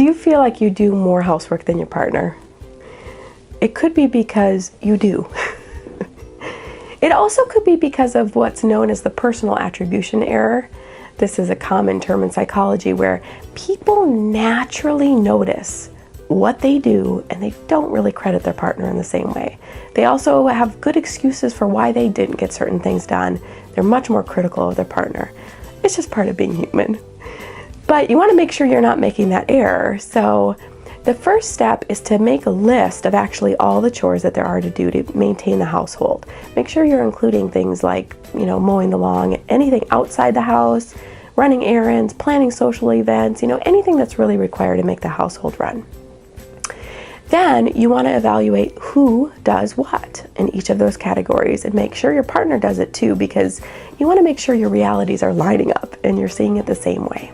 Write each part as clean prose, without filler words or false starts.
Do you feel like you do more housework than your partner? It could be because you do. It also could be because of what's known as the personal attribution error. This is a common term in psychology where people naturally notice what they do and they don't really credit their partner in the same way. They also have good excuses for why they didn't get certain things done. They're much more critical of their partner. It's just part of being human. But you want to make sure you're not making that error. So the first step is to make a list of actually all the chores that there are to do to maintain the household. Make sure you're including things like, mowing the lawn, anything outside the house, running errands, planning social events, anything that's really required to make the household run. Then you want to evaluate who does what in each of those categories and make sure your partner does it too, because you want to make sure your realities are lining up and you're seeing it the same way.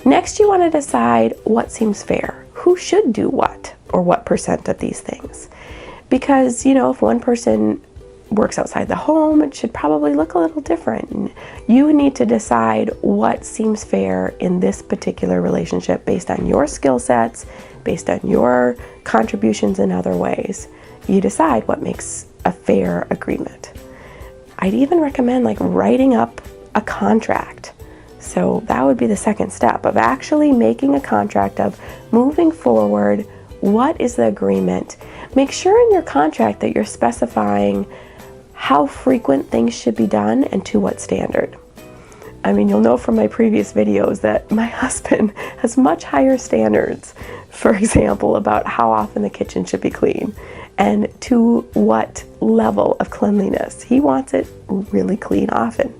Next, you want to decide what seems fair. Who should do what or what percent of these things? Because, if one person works outside the home, it should probably look a little different. And you need to decide what seems fair in this particular relationship based on your skill sets, based on your contributions in other ways. You decide what makes a fair agreement. I'd even recommend writing up a contract. So that would be the second step of actually making a contract of moving forward. What is the agreement? Make sure in your contract that you're specifying how frequent things should be done and to what standard. You'll know from my previous videos that my husband has much higher standards, for example, about how often the kitchen should be clean and to what level of cleanliness. He wants it really clean often.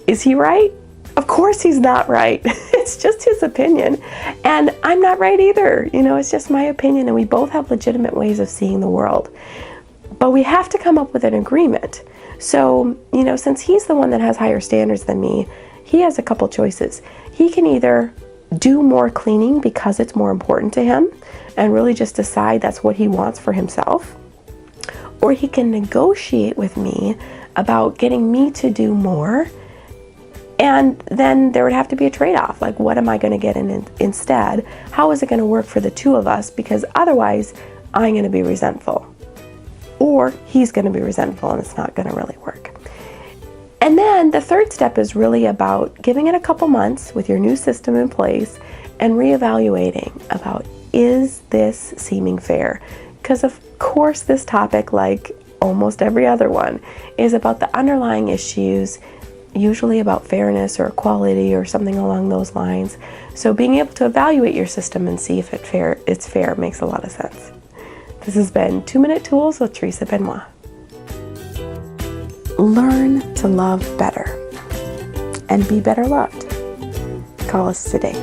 Is he right? Of course he's not right. It's just his opinion. And I'm not right either. It's just my opinion, and we both have legitimate ways of seeing the world. But we have to come up with an agreement. So, since he's the one that has higher standards than me, he has a couple choices. He can either do more cleaning because it's more important to him and really just decide that's what he wants for himself. Or he can negotiate with me about getting me to do more. And then there would have to be a trade-off. What am I going to get in instead? How is it going to work for the two of us? Because otherwise, I'm going to be resentful. Or he's going to be resentful and it's not going to really work. And then the third step is really about giving it a couple months with your new system in place and reevaluating about, is this seeming fair? Because of course this topic, like almost every other one, is about the underlying issues, usually about fairness or equality or something along those lines. So being able to evaluate your system and see if it's fair makes a lot of sense. This has been 2-Minute Tools with Teresa Benoit. Learn to love better and be better loved. Call us today.